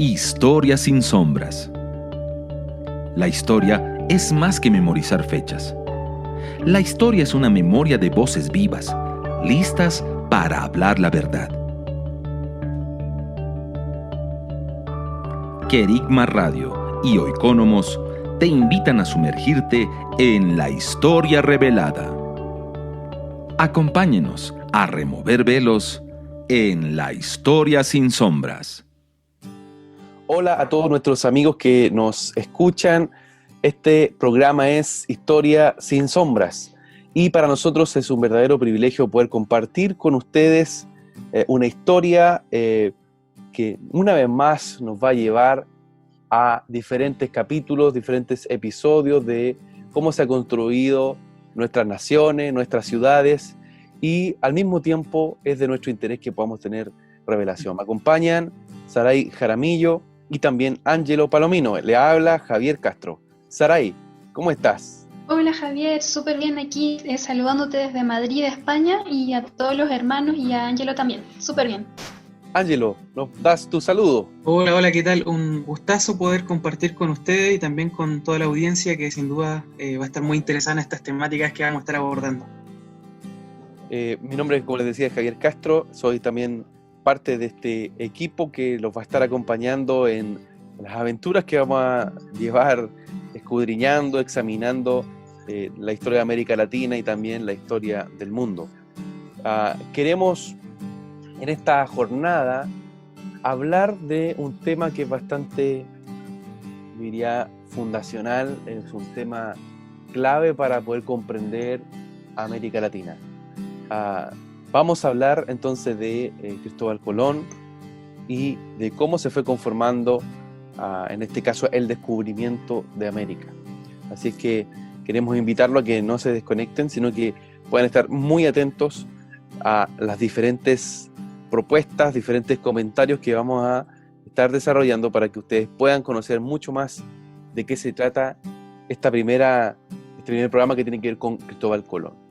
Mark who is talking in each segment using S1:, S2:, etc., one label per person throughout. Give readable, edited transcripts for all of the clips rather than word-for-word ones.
S1: Historia sin sombras. La historia es más que memorizar fechas. La historia es una memoria de voces vivas, listas para hablar la verdad. Querigma Radio y Oikonomos te invitan a sumergirte en la historia revelada. Acompáñenos a remover velos en la historia sin sombras.
S2: Hola a todos nuestros amigos que nos escuchan. Este programa es Historia sin Sombras y para nosotros es un verdadero privilegio poder compartir con ustedes una historia que una vez más nos va a llevar a diferentes capítulos, diferentes episodios de cómo se ha construido nuestras naciones, nuestras ciudades, y al mismo tiempo es de nuestro interés que podamos tener revelación. Me acompañan Saray Jaramillo y también Ángelo Palomino. Le habla Javier Castro. Saray, ¿cómo estás?
S3: Hola Javier, súper bien aquí, saludándote desde Madrid, España, y a todos los hermanos y a Ángelo también, súper bien.
S2: Ángelo, ¿nos das tu saludo?
S4: Hola, ¿qué tal? Un gustazo poder compartir con ustedes y también con toda la audiencia que sin duda va a estar muy interesada en estas temáticas que vamos a estar abordando.
S2: Mi nombre, como les decía, es Javier Castro. Soy también parte de este equipo que los va a estar acompañando en las aventuras que vamos a llevar escudriñando, examinando la historia de América Latina y también la historia del mundo. Queremos en esta jornada hablar de un tema que es bastante, diría, fundacional, es un tema clave para poder comprender a América Latina. Vamos a hablar entonces de Cristóbal Colón y de cómo se fue conformando, en este caso, el descubrimiento de América. Así es que queremos invitarlo a que no se desconecten, sino que puedan estar muy atentos a las diferentes propuestas, diferentes comentarios que vamos a estar desarrollando para que ustedes puedan conocer mucho más de qué se trata este primer programa que tiene que ver con Cristóbal Colón.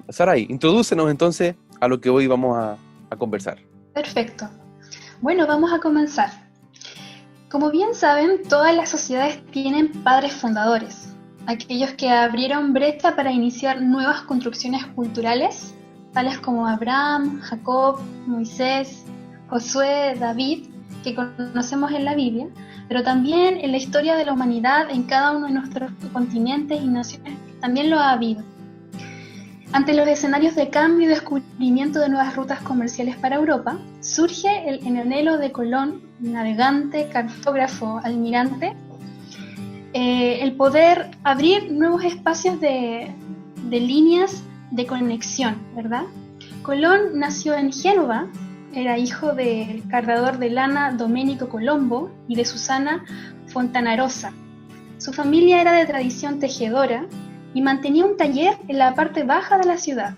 S2: Saray, introdúcenos entonces a lo que hoy vamos a conversar.
S3: Perfecto. Bueno, vamos a comenzar. Como bien saben, todas las sociedades tienen padres fundadores, aquellos que abrieron brecha para iniciar nuevas construcciones culturales, tales como Abraham, Jacob, Moisés, Josué, David, que conocemos en la Biblia, pero también en la historia de la humanidad en cada uno de nuestros continentes y naciones también lo ha habido. Ante los escenarios de cambio y descubrimiento de nuevas rutas comerciales para Europa, surge el anhelo de Colón, navegante, cartógrafo, almirante, el poder abrir nuevos espacios de líneas de conexión, ¿verdad? Colón nació en Génova, era hijo del cargador de lana Domenico Colombo y de Susana Fontanarosa. Su familia era de tradición tejedora y mantenía un taller en la parte baja de la ciudad.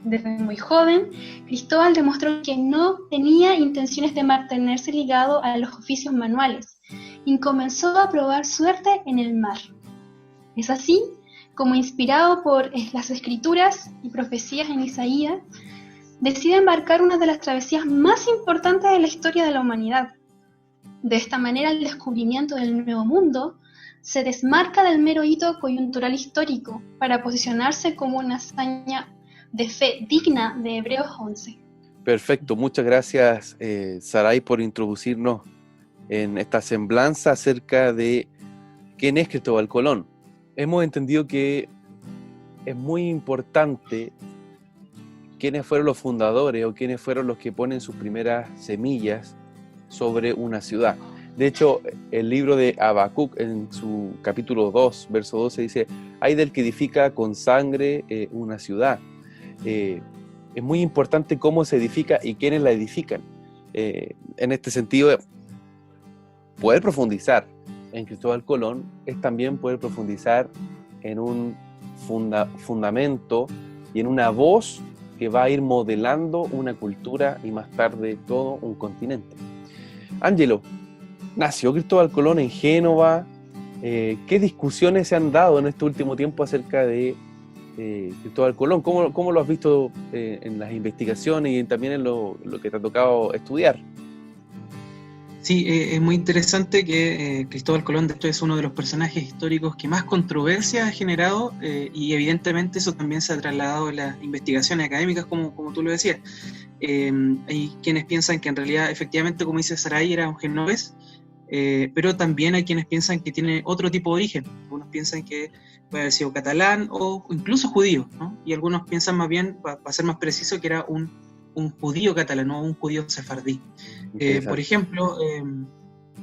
S3: Desde muy joven, Cristóbal demostró que no tenía intenciones de mantenerse ligado a los oficios manuales y comenzó a probar suerte en el mar. Es así como, inspirado por las escrituras y profecías en Isaías, decide embarcar una de las travesías más importantes de la historia de la humanidad. De esta manera, el descubrimiento del Nuevo Mundo se desmarca del mero hito coyuntural histórico para posicionarse como una hazaña de fe digna de Hebreos 11.
S2: Perfecto, muchas gracias Saray por introducirnos en esta semblanza acerca de quién es Cristóbal Colón. Hemos entendido que es muy importante quiénes fueron los fundadores o quiénes fueron los que ponen sus primeras semillas sobre una ciudad. De hecho, el libro de Habacuc, en su capítulo 2, verso 12, dice: «Ay del que edifica con sangre una ciudad». Es muy importante cómo se edifica y quiénes la edifican. En este sentido, poder profundizar en Cristóbal Colón es también poder profundizar en un fundamento y en una voz que va a ir modelando una cultura y más tarde todo un continente. Ángelo, nació Cristóbal Colón en Génova. ¿Qué discusiones se han dado en este último tiempo acerca de Cristóbal Colón? ¿Cómo lo has visto en las investigaciones y también en lo que te ha tocado estudiar?
S4: Sí, es muy interesante que Cristóbal Colón, de hecho, es uno de los personajes históricos que más controversia ha generado, y evidentemente eso también se ha trasladado en las investigaciones académicas, como tú lo decías. Hay quienes piensan que en realidad, efectivamente, como dice Saray, era un genovés, pero también hay quienes piensan que tiene otro tipo de origen. Algunos piensan que puede haber sido catalán o incluso judío, ¿no? Y algunos piensan más bien, para ser más preciso, que era un judío catalán o un judío sefardí. Por ejemplo,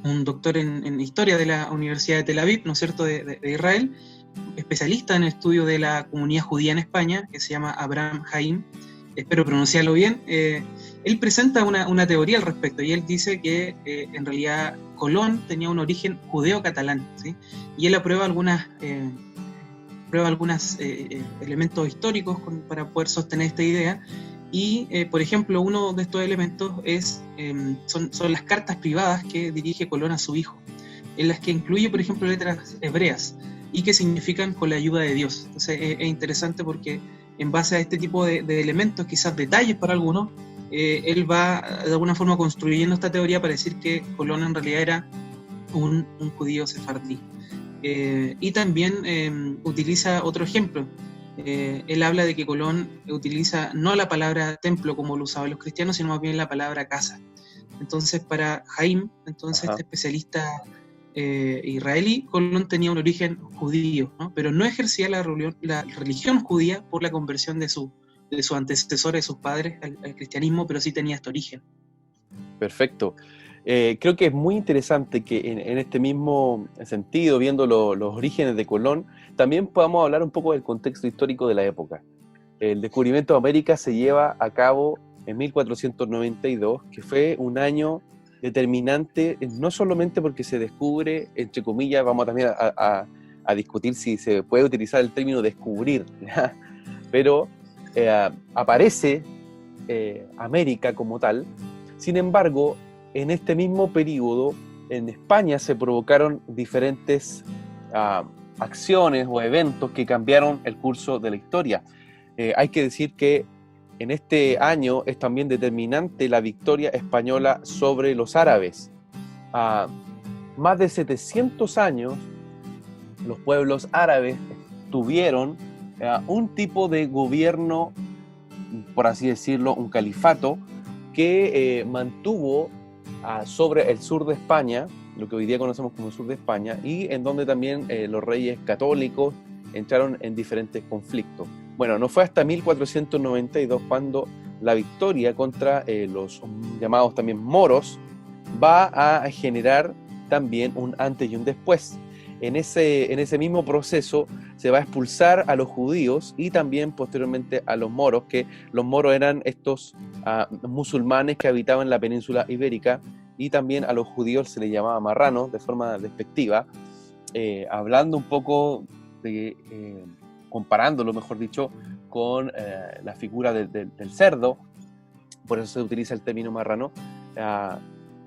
S4: un doctor en historia de la Universidad de Tel Aviv, ¿no es cierto?, de Israel, especialista en el estudio de la comunidad judía en España, que se llama Abraham Haim, espero pronunciarlo bien. Él presenta una teoría al respecto, y él dice que en realidad Colón tenía un origen judeo-catalán, ¿sí? Y él aprueba algunos elementos históricos para poder sostener esta idea. Y, por ejemplo, uno de estos elementos son las cartas privadas que dirige Colón a su hijo, en las que incluye, por ejemplo, letras hebreas, y que significan con la ayuda de Dios. Entonces es interesante porque en base a este tipo de elementos, quizás detalles para algunos, él va de alguna forma construyendo esta teoría para decir que Colón en realidad era un judío sefardí. Y también utiliza otro ejemplo. Él habla de que Colón utiliza no la palabra templo como lo usaban los cristianos, sino más bien la palabra casa. Entonces, para Haim, este especialista israelí, Colón tenía un origen judío, ¿no? Pero no ejercía la religión judía por la conversión de sus antecesores, de sus padres al cristianismo, pero sí tenía este origen.
S2: Perfecto. Creo que es muy interesante que en este mismo sentido, viendo los orígenes de Colón, también podamos hablar un poco del contexto histórico de la época. El descubrimiento de América se lleva a cabo en 1492, que fue un año determinante, no solamente porque se descubre, entre comillas, vamos también a discutir si se puede utilizar el término descubrir, ¿ya? Pero aparece América como tal. Sin embargo, en este mismo periodo, en España se provocaron diferentes acciones o eventos que cambiaron el curso de la historia. Hay que decir que en este año es también determinante la victoria española sobre los árabes. Más de 700 años, los pueblos árabes tuvieron un tipo de gobierno, por así decirlo, un califato, que mantuvo sobre el sur de España, lo que hoy día conocemos como el sur de España, y en donde también los reyes católicos entraron en diferentes conflictos. Bueno, no fue hasta 1492 cuando la victoria contra los llamados también moros va a generar también un antes y un después. En ese mismo proceso se va a expulsar a los judíos y también posteriormente a los moros, que los moros eran estos musulmanes que habitaban la península ibérica, y también a los judíos se les llamaba marranos de forma despectiva, hablando un poco comparándolo, mejor dicho, con la figura del cerdo. Por eso se utiliza el término marrano,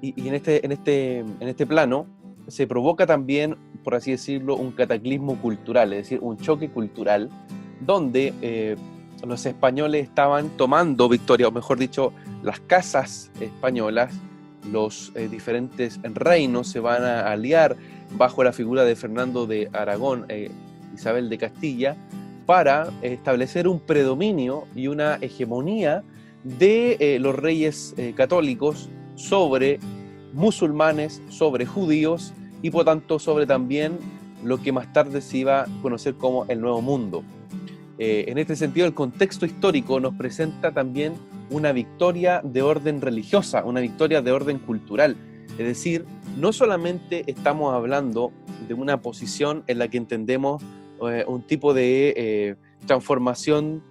S2: y en este plano se provoca también, por así decirlo, un cataclismo cultural, es decir, un choque cultural, donde los españoles estaban tomando victoria, o mejor dicho, las casas españolas, los diferentes reinos se van a aliar bajo la figura de Fernando de Aragón, Isabel de Castilla, para establecer un predominio y una hegemonía de los reyes católicos sobre musulmanes, sobre judíos, y por tanto sobre también lo que más tarde se iba a conocer como el Nuevo Mundo. En este sentido, el contexto histórico nos presenta también una victoria de orden religiosa, una victoria de orden cultural. Es decir, no solamente estamos hablando de una posición en la que entendemos un tipo de transformación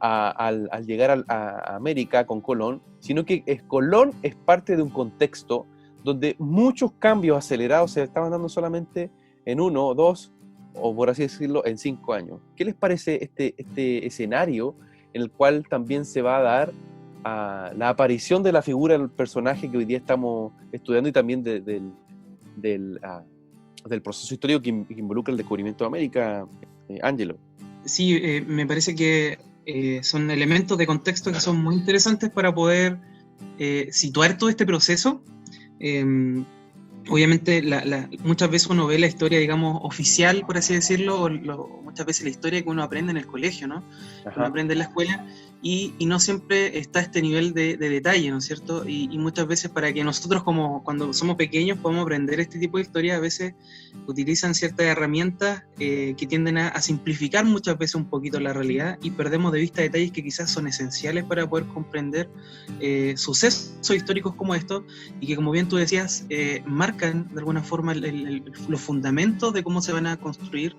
S2: al llegar a América con Colón, sino que Colón es parte de un contexto donde muchos cambios acelerados se estaban dando solamente en 1, 2, o por así decirlo, en 5 años. ¿Qué les parece este escenario en el cual también se va a dar la aparición de la figura del personaje que hoy día estamos estudiando, y también del proceso histórico que involucra el descubrimiento de América, Ángelo?
S4: Sí, me parece que son elementos de contexto que son muy interesantes para poder situar todo este proceso. Obviamente muchas veces uno ve la historia, digamos, oficial, por así decirlo, muchas veces la historia que uno aprende en el colegio, ¿no? Que uno aprende en la escuela, y no siempre está este nivel de detalle, ¿no es cierto? Y muchas veces para que nosotros, como cuando somos pequeños, podamos aprender este tipo de historia, a veces utilizan ciertas herramientas que tienden a simplificar muchas veces un poquito la realidad, y perdemos de vista detalles que quizás son esenciales para poder comprender sucesos históricos como estos, y que, como bien tú decías, marcan de alguna forma los fundamentos de cómo se van a construir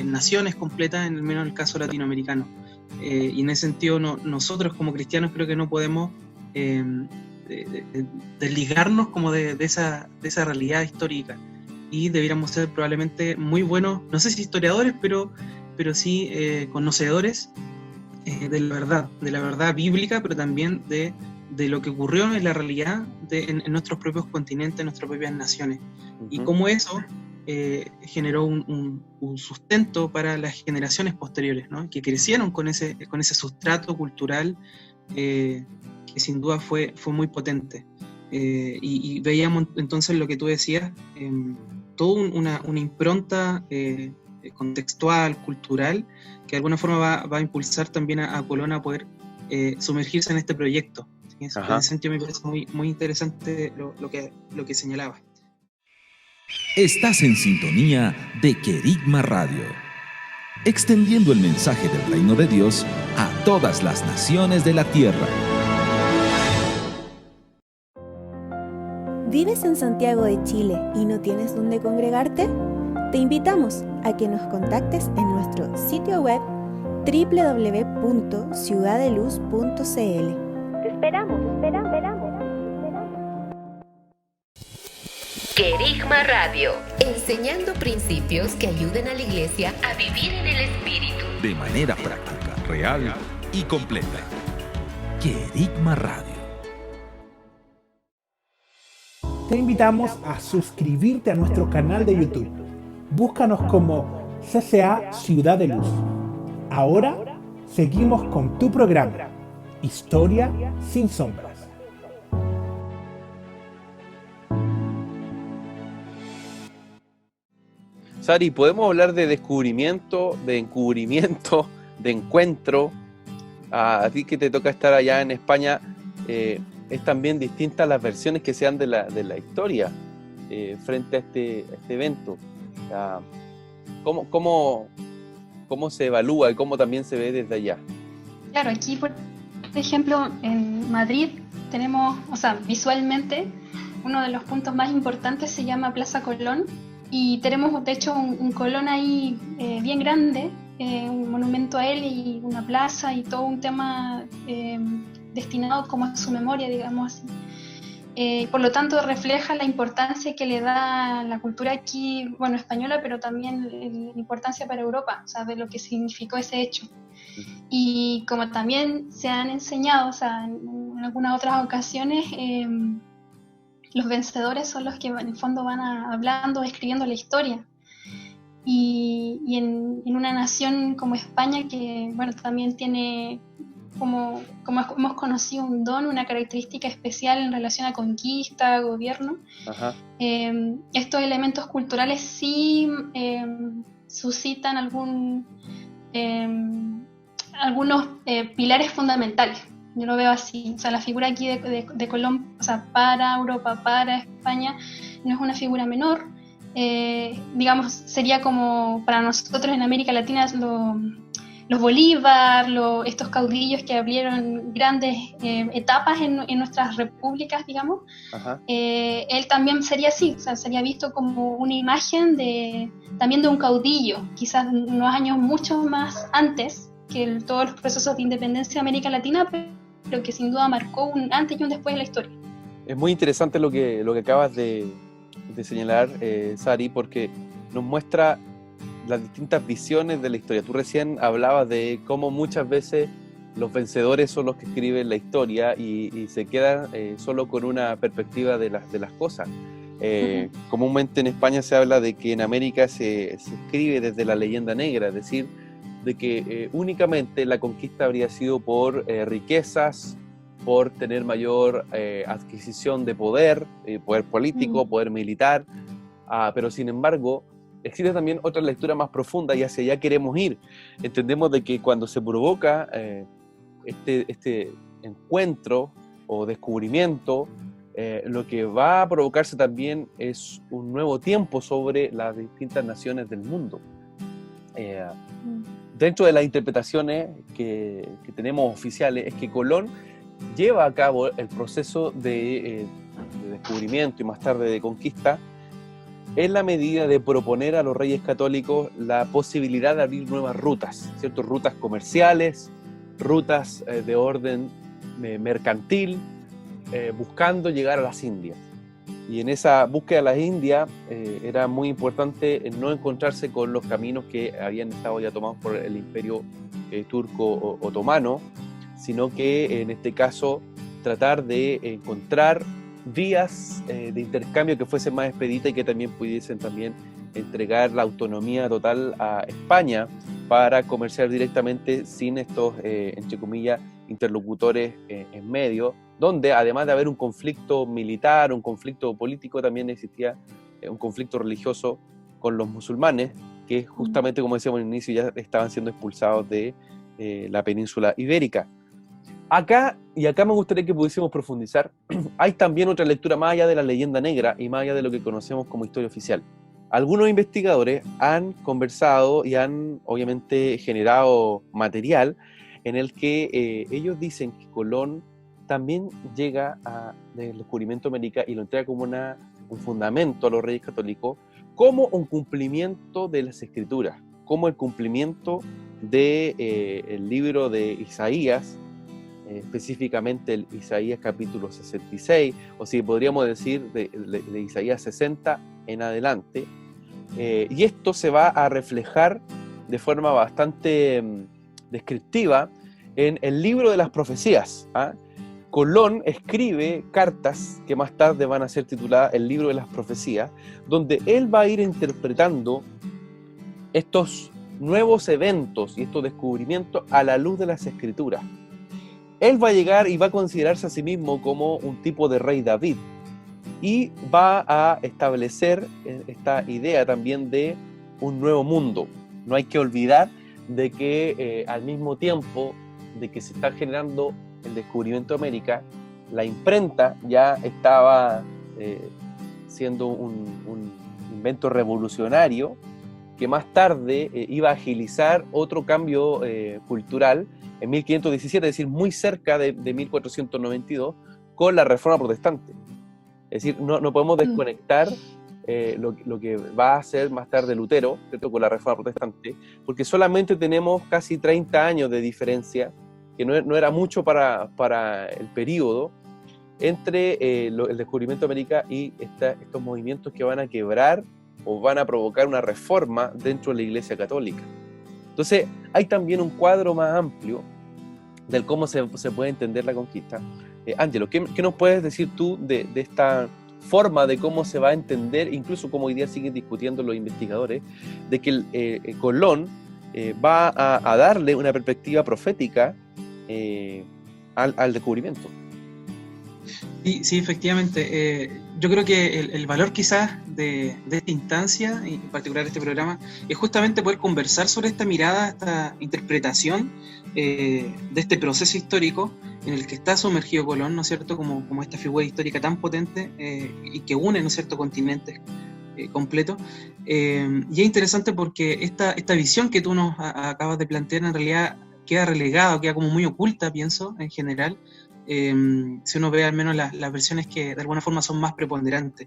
S4: naciones completas, en al menos en el caso latinoamericano. Y en ese sentido nosotros como cristianos creo que no podemos desligarnos como de esa realidad histórica, y deberíamos ser probablemente muy buenos, no sé si historiadores, pero sí conocedores de la verdad bíblica, pero también de lo que ocurrió en la realidad en nuestros propios continentes, en nuestras propias naciones, y cómo eso generó un sustento para las generaciones posteriores, ¿no? Que crecieron con ese sustrato cultural que sin duda fue muy potente. Y veíamos entonces lo que tú decías, toda una impronta contextual, cultural, que de alguna forma va a impulsar también a Colón a poder sumergirse en este proyecto. En ese sentido me parece muy, muy interesante lo que señalaba.
S1: Estás en sintonía de Querigma Radio, extendiendo el mensaje del reino de Dios a todas las naciones de la tierra.
S5: ¿Vives en Santiago de Chile y no tienes dónde congregarte? Te invitamos a que nos contactes en nuestro sitio web www.ciudadeluz.cl. Te esperamos.
S6: Querigma Radio, enseñando principios que ayuden a la iglesia a vivir en el Espíritu.
S1: De manera práctica, real y completa. Querigma Radio.
S7: Te invitamos a suscribirte a nuestro canal de YouTube. Búscanos como CCA Ciudad de Luz. Ahora seguimos con tu programa, Historia sin Sombras.
S2: Sari, ¿podemos hablar de descubrimiento, de encubrimiento, de encuentro? A ti que te toca estar allá en España, es también distinta las versiones que se dan de la historia frente a este evento. ¿Cómo se evalúa y cómo también se ve desde allá?
S3: Claro, aquí por ejemplo en Madrid tenemos, visualmente, uno de los puntos más importantes se llama Plaza Colón, y tenemos de hecho un Colón ahí bien grande, un monumento a él y una plaza y todo un tema destinado como a su memoria, digamos así. Por lo tanto refleja la importancia que le da la cultura aquí, española, pero también la importancia para Europa, de lo que significó ese hecho. Y como también se han enseñado, en algunas otras ocasiones, los vencedores son los que en el fondo van hablando, escribiendo la historia. Y en una nación como España, que también tiene, como hemos conocido, un don, una característica especial en relación a conquista, gobierno. Estos elementos culturales sí suscitan algunos pilares fundamentales. Yo lo veo así, la figura aquí de Colón, para Europa, para España, no es una figura menor. Sería como para nosotros en América Latina los Bolívar, estos caudillos que abrieron grandes etapas en nuestras repúblicas, digamos. Él también sería así, sería visto como una imagen también de un caudillo, quizás unos años mucho más antes que todos los procesos de independencia de América Latina, pero que sin duda marcó un antes y un después de la historia.
S2: Es muy interesante lo que acabas de señalar, Sari, porque nos muestra las distintas visiones de la historia. Tú recién hablabas de cómo muchas veces los vencedores son los que escriben la historia y se quedan solo con una perspectiva de las cosas. Comúnmente en España se habla de que en América se escribe desde la leyenda negra, es decir, de que únicamente la conquista habría sido por riquezas, por tener mayor adquisición de poder, poder político, poder militar, pero sin embargo existe también otra lectura más profunda y hacia allá queremos ir. Entendemos de que cuando se provoca este encuentro o descubrimiento, lo que va a provocarse también es un nuevo tiempo sobre las distintas naciones del mundo. Dentro de las interpretaciones que tenemos oficiales es que Colón lleva a cabo el proceso de descubrimiento y más tarde de conquista en la medida de proponer a los reyes católicos la posibilidad de abrir nuevas rutas, ¿cierto? Rutas comerciales, rutas de orden mercantil, buscando llegar a las Indias. Y en esa búsqueda de las Indias era muy importante no encontrarse con los caminos que habían estado ya tomados por el imperio turco otomano, sino que en este caso tratar de encontrar vías de intercambio que fuesen más expeditas y que también pudiesen también entregar la autonomía total a España para comerciar directamente sin estos, entre comillas, interlocutores en medio, donde además de haber un conflicto militar, un conflicto político, también existía un conflicto religioso con los musulmanes, que justamente, como decíamos al inicio, ya estaban siendo expulsados de la península ibérica. Acá me gustaría que pudiésemos profundizar, hay también otra lectura más allá de la leyenda negra y más allá de lo que conocemos como historia oficial. Algunos investigadores han conversado y han obviamente generado material en el que ellos dicen que Colón también llega del descubrimiento de América y lo entrega como un fundamento a los reyes católicos, como un cumplimiento de las escrituras, como el cumplimiento del libro de Isaías, específicamente el Isaías capítulo 66, o si podríamos decir de Isaías 60 en adelante, y esto se va a reflejar de forma bastante descriptiva en el libro de las profecías. Colón escribe cartas que más tarde van a ser tituladas el libro de las profecías, donde él va a ir interpretando estos nuevos eventos y estos descubrimientos a la luz de las escrituras. Él va a llegar y va a considerarse a sí mismo como un tipo de rey David y va a establecer esta idea también de un nuevo mundo. No hay que olvidar de que al mismo tiempo de que se está generando el descubrimiento de América, la imprenta ya estaba siendo un invento revolucionario que más tarde iba a agilizar otro cambio cultural en 1517, es decir, muy cerca de 1492, con la Reforma Protestante. Es decir, no podemos desconectar lo que va a hacer más tarde Lutero, ¿cierto?, con la Reforma Protestante, porque solamente tenemos casi 30 años de diferencia, que no era mucho para el periodo, entre el descubrimiento de América y estos movimientos que van a quebrar o van a provocar una reforma dentro de la Iglesia Católica. Entonces, hay también un cuadro más amplio del cómo se puede entender la conquista. Ángelo, ¿qué nos puedes decir tú de esta forma de cómo se va a entender, incluso como hoy día siguen discutiendo los investigadores, de que Colón va a darle una perspectiva profética al descubrimiento?
S4: Sí, efectivamente. Yo creo que el valor quizás de esta instancia, y en particular de este programa, es justamente poder conversar sobre esta mirada, esta interpretación de este proceso histórico en el que está sumergido Colón, ¿no es cierto?, como esta figura histórica tan potente y que une, ¿no es cierto?, continentes completos. Y es interesante porque esta visión que tú nos acabas de plantear en realidad queda relegada, queda como muy oculta, pienso, en general, si uno ve al menos las versiones que de alguna forma son más preponderantes.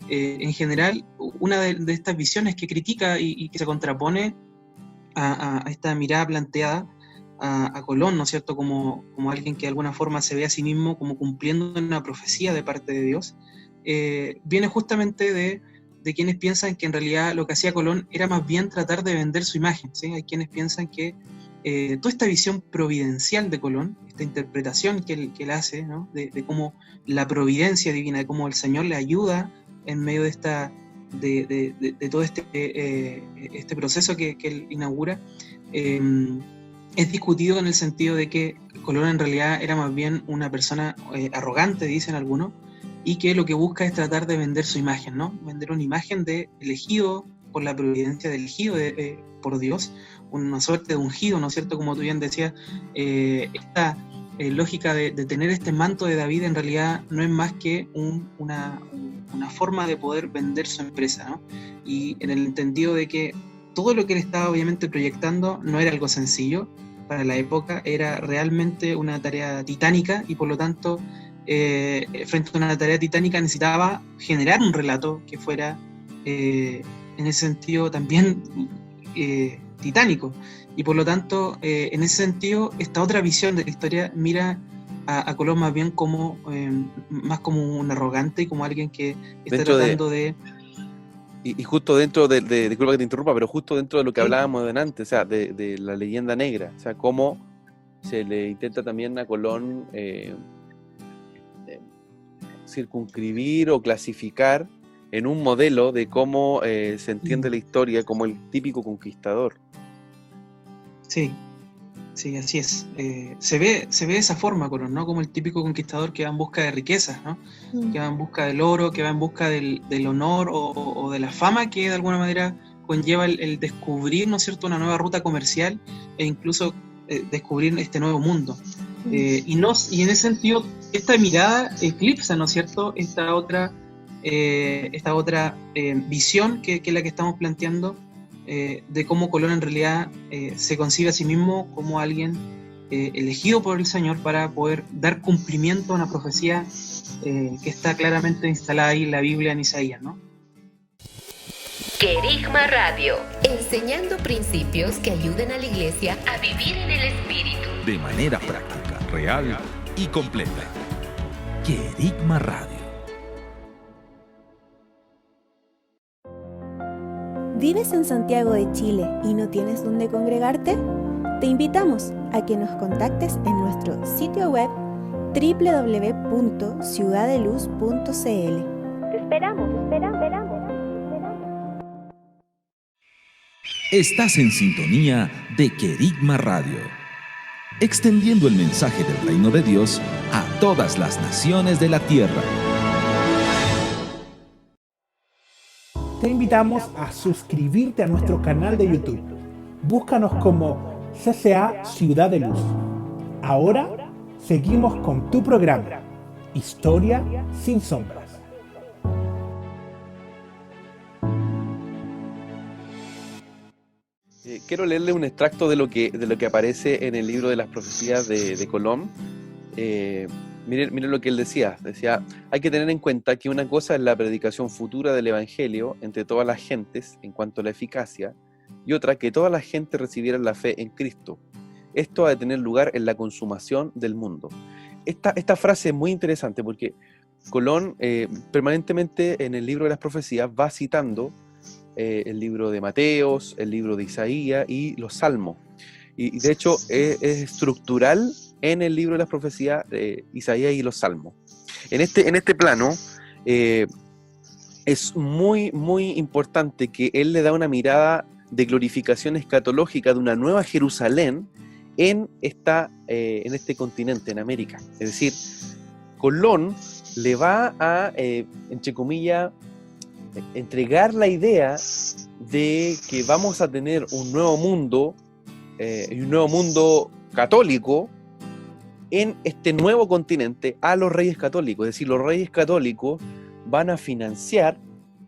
S4: En general, una de estas visiones que critica y que se contrapone a esta mirada planteada a Colón, ¿no es cierto?, como alguien que de alguna forma se ve a sí mismo como cumpliendo una profecía de parte de Dios, viene justamente de quienes piensan que en realidad lo que hacía Colón era más bien tratar de vender su imagen, ¿sí? Hay quienes piensan que toda esta visión providencial de Colón, esta interpretación que él hace, ¿no?, de cómo la providencia divina, de cómo el Señor le ayuda en medio de todo este proceso que él inaugura, es discutido en el sentido de que Colón en realidad era más bien una persona arrogante, dicen algunos, y que lo que busca es tratar de vender su imagen, ¿no? Vender una imagen de elegido por la providencia, de elegido por Dios, una suerte de ungido, ¿no es cierto? Como tú bien decías, esta lógica de tener este manto de David en realidad no es más que una forma de poder vender su empresa, ¿no? Y en el entendido de que todo lo que él estaba obviamente proyectando no era algo sencillo para la época, era realmente una tarea titánica y por lo tanto frente a una tarea titánica necesitaba generar un relato que fuera en ese sentido también titánico, y por lo tanto en ese sentido esta otra visión de la historia mira a Colón más bien como más como un arrogante y como alguien que está tratando de...
S2: Y justo dentro disculpa que te interrumpa, pero justo dentro de lo que hablábamos de antes, o sea, de la leyenda negra, o sea, cómo se le intenta también a Colón circunscribir o clasificar en un modelo de cómo se entiende la historia como el típico conquistador.
S4: Sí, sí, así es. Se ve de esa forma, Colón, ¿no? Como el típico conquistador que va en busca de riquezas, ¿no? Que va en busca del oro, que va en busca del honor o de la fama que de alguna manera conlleva el descubrir, ¿no es cierto?, una nueva ruta comercial e incluso descubrir este nuevo mundo. Y en ese sentido, esta mirada eclipsa, ¿no es cierto?, esta otra visión que es la que estamos planteando, de cómo Colón en realidad se concibe a sí mismo como alguien elegido por el Señor para poder dar cumplimiento a una profecía que está claramente instalada ahí en la Biblia, en Isaías, ¿no?
S6: Querigma Radio, enseñando principios que ayuden a la iglesia a vivir en el Espíritu.
S1: De manera práctica, real y completa. Querigma Radio.
S5: ¿Vives en Santiago de Chile y no tienes dónde congregarte? Te invitamos a que nos contactes en nuestro sitio web www.ciudadeluz.cl. Te esperamos.
S1: Estás en sintonía de Querigma Radio, extendiendo el mensaje del reino de Dios a todas las naciones de la tierra.
S7: Te invitamos a suscribirte a nuestro canal de YouTube. Búscanos como CCA Ciudad de Luz. Ahora seguimos con tu programa, Historia sin Sombras.
S2: Quiero leerle un extracto de lo que aparece en el libro de las profecías de Colón. Miren lo que él decía, hay que tener en cuenta que una cosa es la predicación futura del Evangelio entre todas las gentes en cuanto a la eficacia, y otra que toda la gente recibiera la fe en Cristo. Esto ha de tener lugar en la consumación del mundo. Esta frase es muy interesante porque Colón permanentemente en el libro de las profecías va citando el libro de Mateos, el libro de Isaías y los Salmos. Y de hecho es estructural en el libro de las profecías de Isaías y los Salmos. En este plano es muy, muy importante que él le da una mirada de glorificación escatológica de una nueva Jerusalén en este continente, en América. Es decir, Colón le va a, entre comillas, entregar la idea de que vamos a tener un nuevo mundo católico en este nuevo continente a los reyes católicos. Es decir, los reyes católicos van a financiar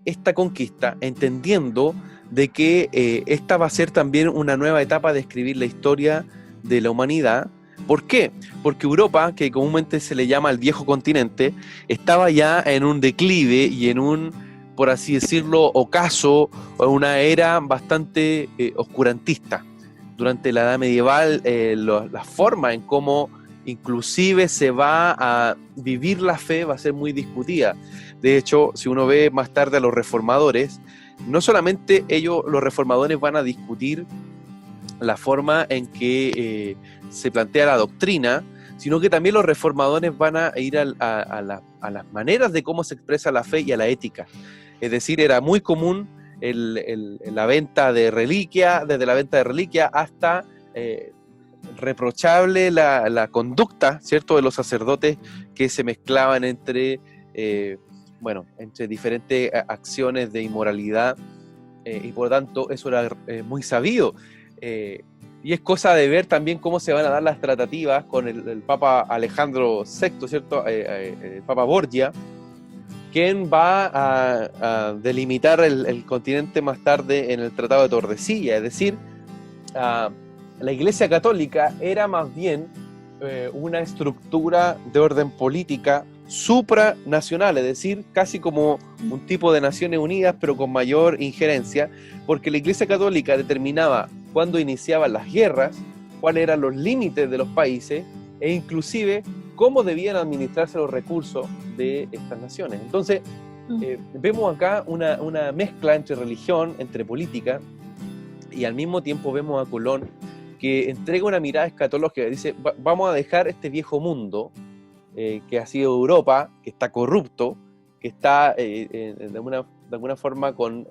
S2: esta conquista, entendiendo de que esta va a ser también una nueva etapa de escribir la historia de la humanidad. ¿Por qué? Porque Europa, que comúnmente se le llama el viejo continente, estaba ya en un declive y en un, por así decirlo, ocaso, o una era bastante oscurantista. Durante la Edad Medieval, la forma en cómo inclusive se va a vivir la fe va a ser muy discutida. De hecho, si uno ve más tarde a los reformadores, no solamente los reformadores van a discutir la forma en que se plantea la doctrina, sino que también los reformadores van a ir a las maneras de cómo se expresa la fe y a la ética. Es decir, era muy común la venta de reliquia, desde la venta de reliquia hasta reprochable la conducta, ¿cierto?, de los sacerdotes que se mezclaban entre diferentes acciones de inmoralidad, y por lo tanto eso era muy sabido. Y es cosa de ver también cómo se van a dar las tratativas con el Papa Alejandro VI, ¿cierto?, el Papa Borgia, quien va a delimitar el continente más tarde en el Tratado de Tordesillas. Es decir, la Iglesia Católica era más bien una estructura de orden política supranacional, es decir, casi como un tipo de Naciones Unidas, pero con mayor injerencia, porque la Iglesia Católica determinaba cuándo iniciaban las guerras, cuáles eran los límites de los países, e inclusive cómo debían administrarse los recursos de estas naciones. Entonces, vemos acá una mezcla entre religión, entre política, y al mismo tiempo vemos a Colón que entrega una mirada escatológica, dice, vamos a dejar este viejo mundo, que ha sido Europa, que está corrupto, que está de alguna forma con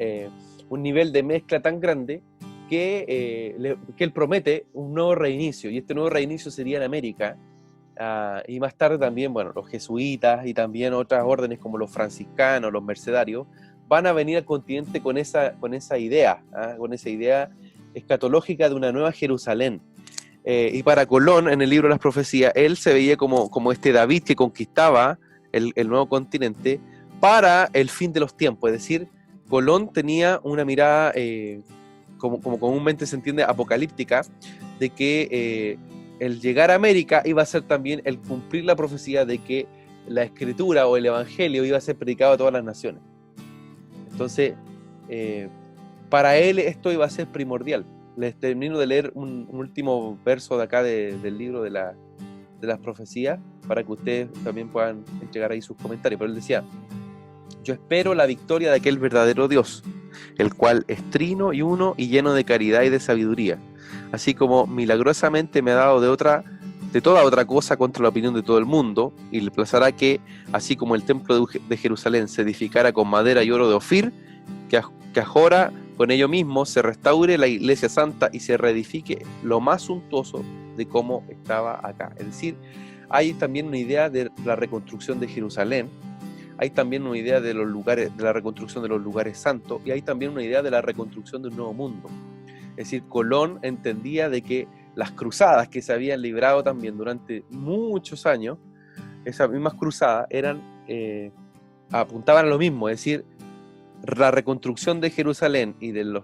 S2: un nivel de mezcla tan grande que él promete un nuevo reinicio, y este nuevo reinicio sería en América, y más tarde también, los jesuitas y también otras órdenes como los franciscanos, los mercedarios, van a venir al continente con esa idea escatológica de una nueva Jerusalén. Y para Colón, en el libro de las profecías, él se veía como este David que conquistaba el nuevo continente para el fin de los tiempos. Es decir, Colón tenía una mirada, como comúnmente se entiende, apocalíptica, de que el llegar a América iba a ser también el cumplir la profecía de que la escritura o el evangelio iba a ser predicado a todas las naciones. Entonces, para él esto iba a ser primordial. Les termino de leer un último verso de acá del libro de las profecías, para que ustedes también puedan entregar ahí sus comentarios. Pero él decía: yo espero la victoria de aquel verdadero Dios, el cual es trino y uno y lleno de caridad y de sabiduría, así como milagrosamente me ha dado de toda otra cosa contra la opinión de todo el mundo, y le plazará que, así como el templo de Jerusalén se edificara con madera y oro de Ofir, que ahora con ello mismo se restaure la iglesia santa y se reedifique lo más suntuoso de cómo estaba acá. Es decir, hay también una idea de la reconstrucción de Jerusalén, hay también una idea de la reconstrucción de los lugares santos, y hay también una idea de la reconstrucción de un nuevo mundo. Es decir, Colón entendía de que las cruzadas que se habían librado también durante muchos años, esas mismas cruzadas apuntaban a lo mismo, es decir, la reconstrucción de Jerusalén y del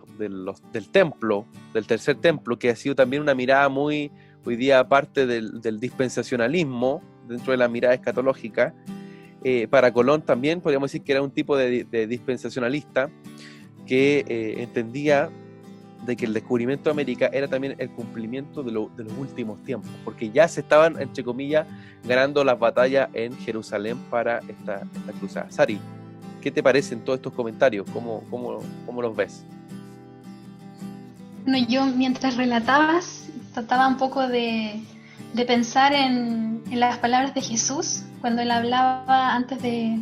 S2: templo, del tercer templo, que ha sido también una mirada muy, hoy día, parte del dispensacionalismo, dentro de la mirada escatológica. Para Colón también podríamos decir que era un tipo de dispensacionalista que entendía de que el descubrimiento de América era también el cumplimiento de los últimos tiempos, porque ya se estaban, entre comillas, ganando las batallas en Jerusalén para esta cruzada. Sari, ¿qué te parecen todos estos comentarios? ¿Cómo los ves?
S3: Bueno, yo mientras relatabas trataba un poco de pensar en las palabras de Jesús cuando él hablaba antes de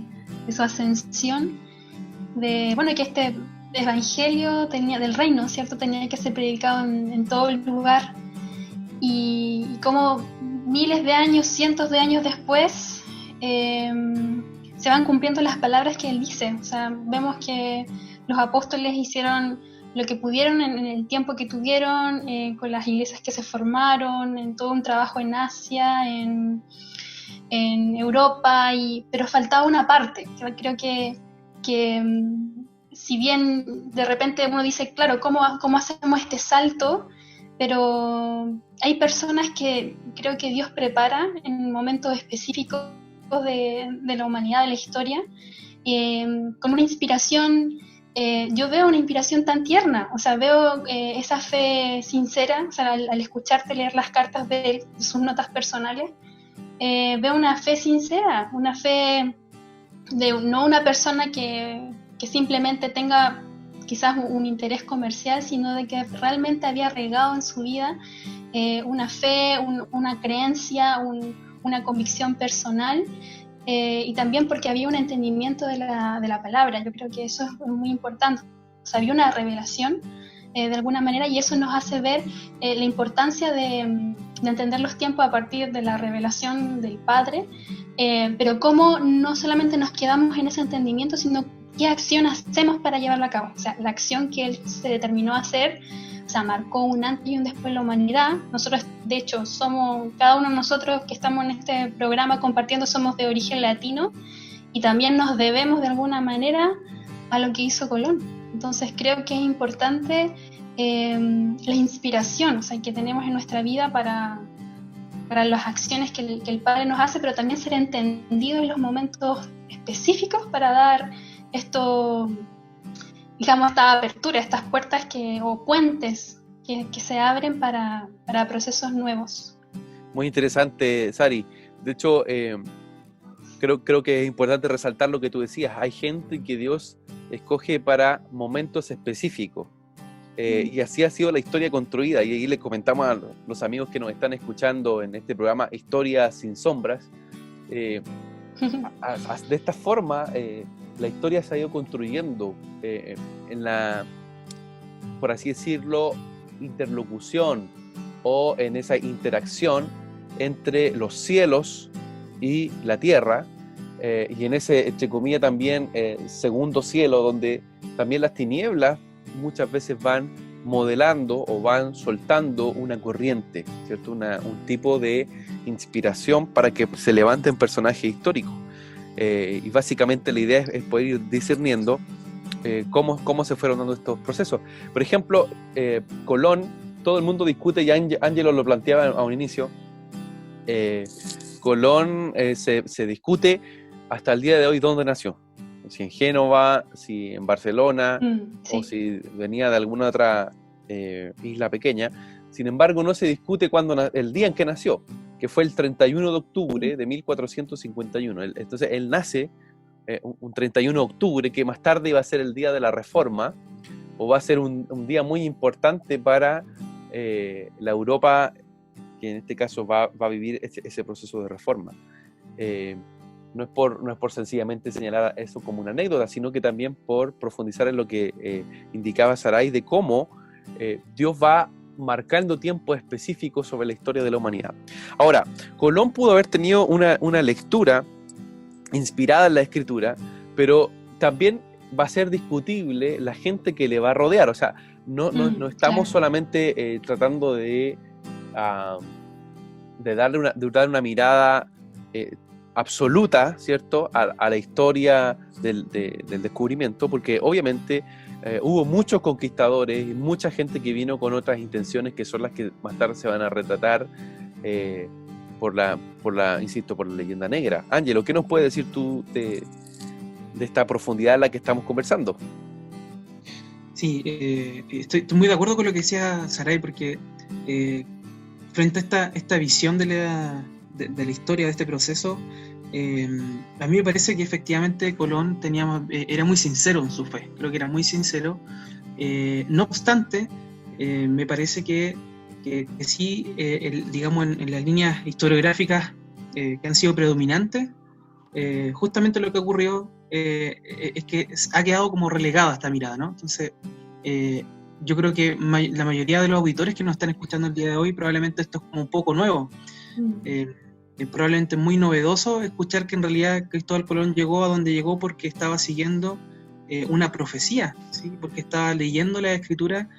S3: su ascensión, de que este evangelio del reino, ¿cierto?, tenía que ser predicado en todo el lugar, y como miles de años, cientos de años después, se van cumpliendo las palabras que él dice. O sea, vemos que los apóstoles hicieron lo que pudieron en el tiempo que tuvieron, con las iglesias que se formaron, en todo un trabajo en Asia, en Europa, pero faltaba una parte. Yo creo que si bien de repente uno dice, claro, ¿cómo hacemos este salto? Pero hay personas que creo que Dios prepara en momentos específicos de la humanidad, de la historia, con una inspiración. Yo veo una inspiración tan tierna, o sea, veo esa fe sincera, o sea, al escucharte leer las cartas de sus notas personales, veo una fe sincera, una fe de no una persona que simplemente tenga quizás un interés comercial, sino de que realmente había regado en su vida una fe, una creencia, una convicción personal, y también porque había un entendimiento de la palabra. Yo creo que eso es muy importante. O sea, había una revelación de alguna manera, y eso nos hace ver la importancia de entender los tiempos a partir de la revelación del Padre, pero cómo no solamente nos quedamos en ese entendimiento, sino qué acción hacemos para llevarla a cabo. O sea, la acción que Él se determinó a hacer, o sea, marcó un antes y un después en la humanidad. Nosotros, de hecho, cada uno de nosotros que estamos en este programa compartiendo somos de origen latino, y también nos debemos de alguna manera a lo que hizo Colón. Entonces creo que es importante la inspiración, o sea, que tenemos en nuestra vida para las acciones que el Padre nos hace, pero también ser entendido en los momentos específicos para dar esto, digamos, esta apertura, estas puertas o puentes que se abren para procesos nuevos.
S2: Muy interesante, Sari. De hecho, creo que es importante resaltar lo que tú decías. Hay gente que Dios escoge para momentos específicos. Y así ha sido la historia construida. Y ahí les comentamos a los amigos que nos están escuchando en este programa Historias sin Sombras. De esta forma, la historia se ha ido construyendo en la, por así decirlo, interlocución o en esa interacción entre los cielos y la tierra, y en ese, entre comillas, también segundo cielo, donde también las tinieblas muchas veces van modelando o van soltando una corriente, ¿cierto? Un tipo de inspiración para que se levanten personajes históricos. Y básicamente la idea es poder ir discerniendo cómo se fueron dando estos procesos. Por ejemplo, Colón, todo el mundo discute, y Ángelo lo planteaba a un inicio, Colón se discute hasta el día de hoy dónde nació. Si en Génova, si en Barcelona, sí, o si venía de alguna otra isla pequeña. Sin embargo, no se discute el día en que nació, que fue el 31 de octubre de 1451. Entonces, él nace un 31 de octubre, que más tarde iba a ser el día de la Reforma, o va a ser un día muy importante para la Europa, que en este caso va a vivir ese proceso de reforma. No es por sencillamente señalar eso como una anécdota, sino que también por profundizar en lo que indicaba Sarai, de cómo Dios va marcando tiempos específicos sobre la historia de la humanidad. Ahora, Colón pudo haber tenido una lectura inspirada en la Escritura, pero también va a ser discutible la gente que le va a rodear. O sea, no estamos solamente tratando de darle una mirada absoluta, ¿cierto?, a la historia del descubrimiento, porque obviamente hubo muchos conquistadores y mucha gente que vino con otras intenciones, que son las que más tarde se van a retratar por la leyenda negra. Ángelo, ¿qué nos puedes decir tú de esta profundidad en la que estamos conversando?
S4: Sí, estoy muy de acuerdo con lo que decía Sarai, porque frente a esta visión de la historia de este proceso, a mí me parece que efectivamente Colón era muy sincero en su fe. Creo que era muy sincero. No obstante, me parece que sí, digamos, en las líneas historiográficas que han sido predominantes, justamente lo que ocurrió es que ha quedado como relegada esta mirada, ¿no? Entonces, yo creo que la mayoría de los auditores que nos están escuchando el día de hoy, probablemente esto es como un poco nuevo. Probablemente muy novedoso escuchar que en realidad Cristóbal Colón llegó a donde llegó porque estaba siguiendo una profecía, ¿sí? Porque estaba leyendo la Escritura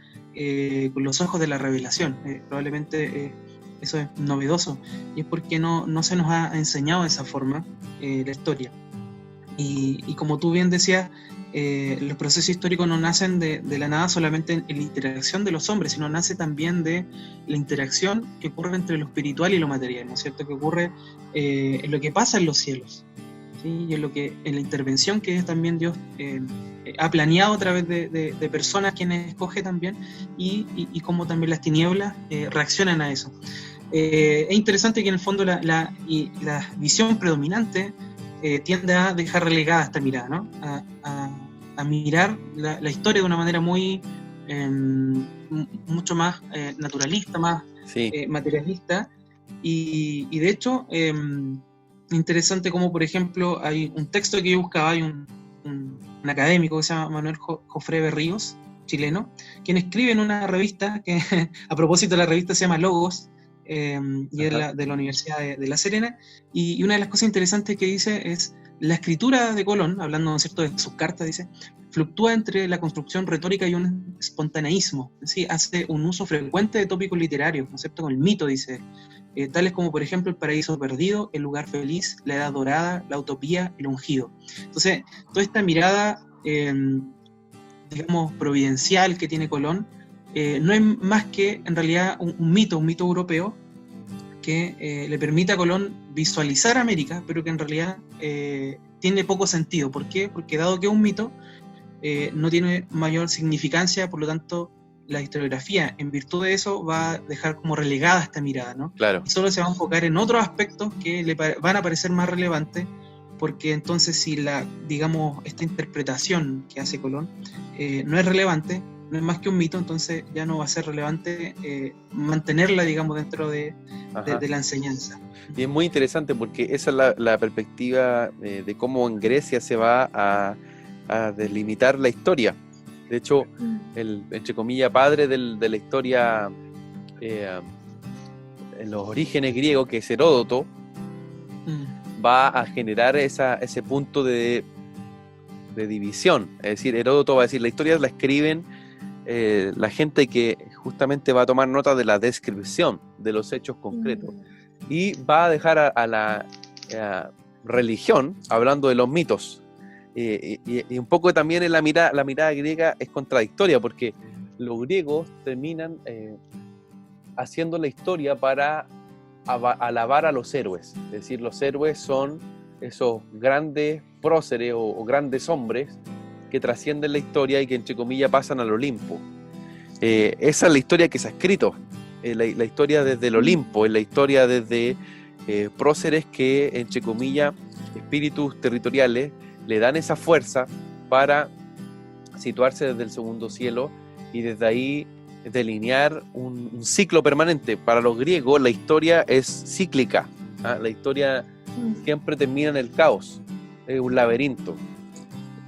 S4: con los ojos de la revelación. Probablemente eso es novedoso, y es porque no se nos ha enseñado de esa forma la historia. Y como tú bien decías, los procesos históricos no nacen de la nada solamente en la interacción de los hombres, sino nace también de la interacción que ocurre entre lo espiritual y lo material, ¿no es cierto? Que ocurre en lo que pasa en los cielos, ¿sí? Y en la intervención que también Dios ha planeado a través de personas quienes escoge también, y cómo también las tinieblas reaccionan a eso. Es interesante que en el fondo la visión predominante tiende a dejar relegada esta mirada, ¿no? A mirar la historia de una manera mucho más naturalista, más materialista, y de hecho interesante como, por ejemplo, hay un texto que yo buscaba, hay un académico que se llama Manuel Jofré Berríos, chileno, quien escribe en una revista que a propósito, la revista se llama Logos, y es de la Universidad de La Serena, y una de las cosas interesantes que dice es, la escritura de Colón, hablando, ¿no es cierto?, de sus cartas, dice, fluctúa entre la construcción retórica y un espontaneísmo, ¿sí? Hace un uso frecuente de tópicos literarios, ¿no es cierto?, con el mito, dice, tales como, por ejemplo, el paraíso perdido, el lugar feliz, la edad dorada, la utopía, el ungido. Entonces, toda esta mirada, digamos, providencial que tiene Colón, no es más que, en realidad, un mito europeo que le permite a Colón visualizar América, pero que en realidad tiene poco sentido. ¿Por qué? Porque dado que es un mito, no tiene mayor significancia, por lo tanto, la historiografía, en virtud de eso, va a dejar como relegada esta mirada, ¿no?
S2: Claro.
S4: Y solo se va a enfocar en otros aspectos que le van a parecer más relevantes, porque entonces si digamos, esta interpretación que hace Colón no es relevante, no es más que un mito, entonces ya no va a ser relevante mantenerla, digamos, dentro de la enseñanza.
S2: Y es muy interesante porque esa es la perspectiva de cómo en Grecia se va a delimitar la historia. De hecho, el, entre comillas, padre de la historia en los orígenes griegos, que es Heródoto, va a generar ese punto de división. Es decir, Heródoto va a decir, la historia la escriben la gente que justamente va a tomar nota de la descripción de los hechos concretos y va a dejar a la religión hablando de los mitos. Y un poco también en la mirada griega es contradictoria, porque los griegos terminan haciendo la historia para alabar a los héroes. Es decir, los héroes son esos grandes próceres o grandes hombres que trascienden la historia y que, entre comillas, pasan al Olimpo. Esa es la historia que se ha escrito, la historia desde el Olimpo, es la historia desde próceres que, entre comillas, espíritus territoriales, le dan esa fuerza para situarse desde el segundo cielo y desde ahí delinear un ciclo permanente. Para los griegos la historia es cíclica, ¿ah? La historia siempre termina en el caos, es un laberinto.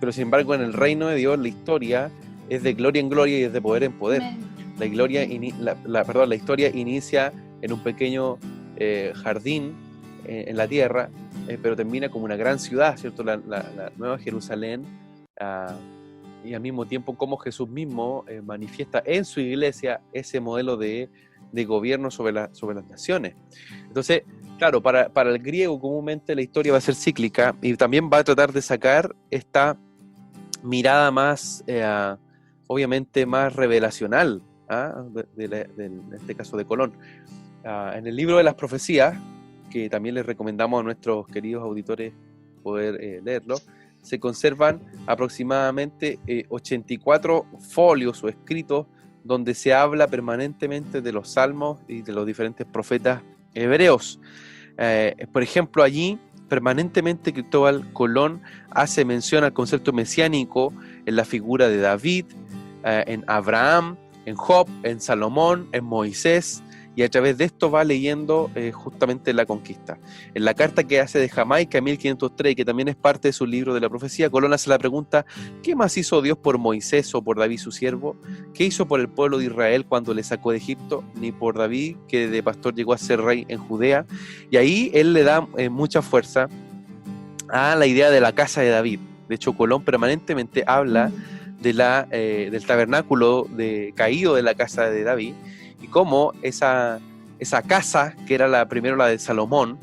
S2: Pero sin embargo en el reino de Dios la historia es de gloria en gloria y es de poder en poder. La historia inicia en un pequeño jardín en la tierra, pero termina como una gran ciudad, ¿cierto? La Nueva Jerusalén, y al mismo tiempo como Jesús mismo manifiesta en su iglesia ese modelo de gobierno sobre las naciones. Entonces, claro, para el griego comúnmente la historia va a ser cíclica y también va a tratar de sacar esta mirada más, obviamente más revelacional, en este caso de Colón. En el libro de las profecías, que también les recomendamos a nuestros queridos auditores poder leerlo, se conservan aproximadamente 84 folios o escritos donde se habla permanentemente de los salmos y de los diferentes profetas hebreos. Por ejemplo, allí permanentemente Cristóbal Colón hace mención al concepto mesiánico en la figura de David, en Abraham, en Job, en Salomón, en Moisés, y a través de esto va leyendo justamente la conquista. En la carta que hace de Jamaica en 1503, que también es parte de su libro de la profecía, Colón hace la pregunta: ¿qué más hizo Dios por Moisés o por David su siervo? ¿Qué hizo por el pueblo de Israel cuando le sacó de Egipto? Ni por David, que de pastor llegó a ser rey en Judea. Y ahí él le da mucha fuerza a la idea de la casa de David. De hecho, Colón permanentemente habla del tabernáculo caído de la casa de David, y cómo esa casa, que era primero la de Salomón,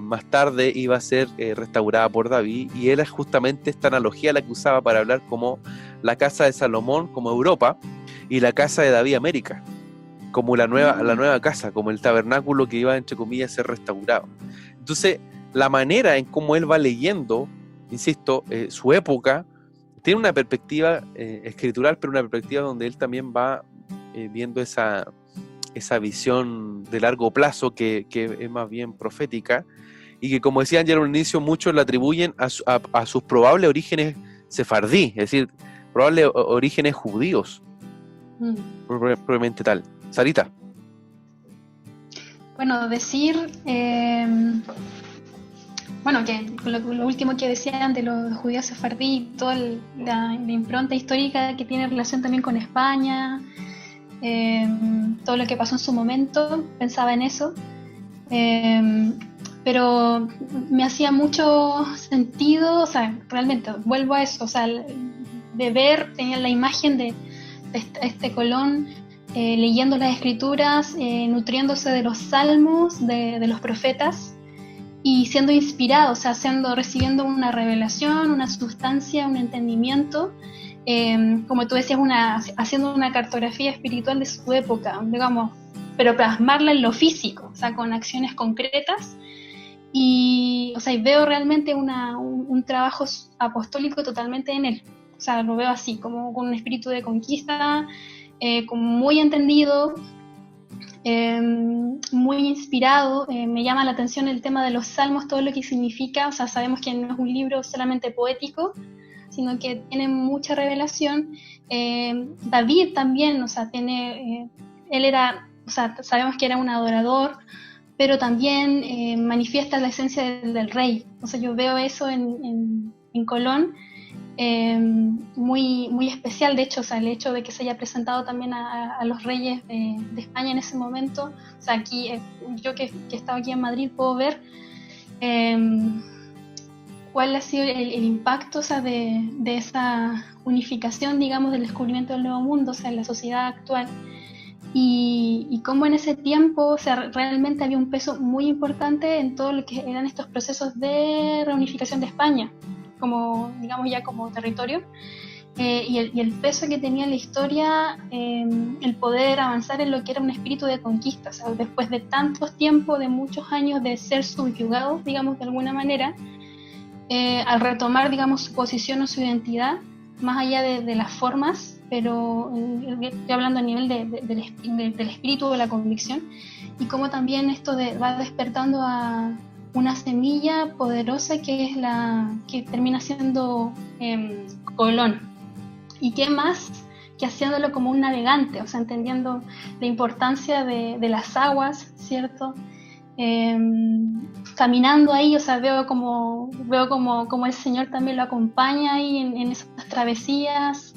S2: más tarde iba a ser restaurada por David, y era justamente esta analogía la que usaba para hablar como la casa de Salomón como Europa y la casa de David América, como la nueva casa, como el tabernáculo que iba, entre comillas, a ser restaurado. Entonces, la manera en cómo él va leyendo, insisto, su época, tiene una perspectiva escritural, pero una perspectiva donde él también va viendo esa visión de largo plazo que es más bien profética, y que, como decía Ángel al inicio, muchos la atribuyen a sus probables orígenes sefardí, es decir, probables orígenes judíos, probablemente tal. Sarita.
S3: Bueno, decir, que lo último que decían de los judíos sefardí, toda la impronta histórica que tiene relación también con España, todo lo que pasó en su momento, pensaba en eso. Pero me hacía mucho sentido, o sea, realmente vuelvo a eso, o sea, de ver, tenía la imagen de este Colón leyendo las escrituras, nutriéndose de los salmos, de los profetas, y siendo inspirado, o sea, recibiendo una revelación, una sustancia, un entendimiento, como tú decías, haciendo una cartografía espiritual de su época, digamos, pero plasmarla en lo físico, o sea, con acciones concretas. Y, o sea, y veo realmente un trabajo apostólico totalmente en él. O sea, lo veo así, como con un espíritu de conquista, como muy entendido, muy inspirado. Me llama la atención el tema de los salmos, todo lo que significa. O sea, sabemos que no es un libro solamente poético, sino que tiene mucha revelación. David también, o sea, él era, o sea, sabemos que era un adorador, pero también manifiesta la esencia del rey. O sea, yo veo eso en Colón, muy, muy especial. De hecho, o sea, el hecho de que se haya presentado también a los reyes de España en ese momento. O sea, aquí, yo que he estado aquí en Madrid, puedo ver cuál ha sido el impacto, o sea, de esa unificación, digamos, del descubrimiento del Nuevo Mundo, o sea, en la sociedad actual. Y cómo en ese tiempo, o sea, realmente había un peso muy importante en todo lo que eran estos procesos de reunificación de España, como, digamos, ya como territorio, y el peso que tenía la historia, el poder avanzar en lo que era un espíritu de conquista, o sea, después de tantos tiempos, de muchos años de ser subyugados, digamos, de alguna manera, al retomar, digamos, su posición o su identidad, más allá de las formas, pero estoy hablando a nivel del espíritu, de la convicción, y cómo también esto va despertando a una semilla poderosa que es que termina siendo Colón. Y qué más que haciéndolo como un navegante, o sea, entendiendo la importancia de las aguas, ¿cierto? Caminando ahí, o sea, veo como el Señor también lo acompaña ahí en esas travesías.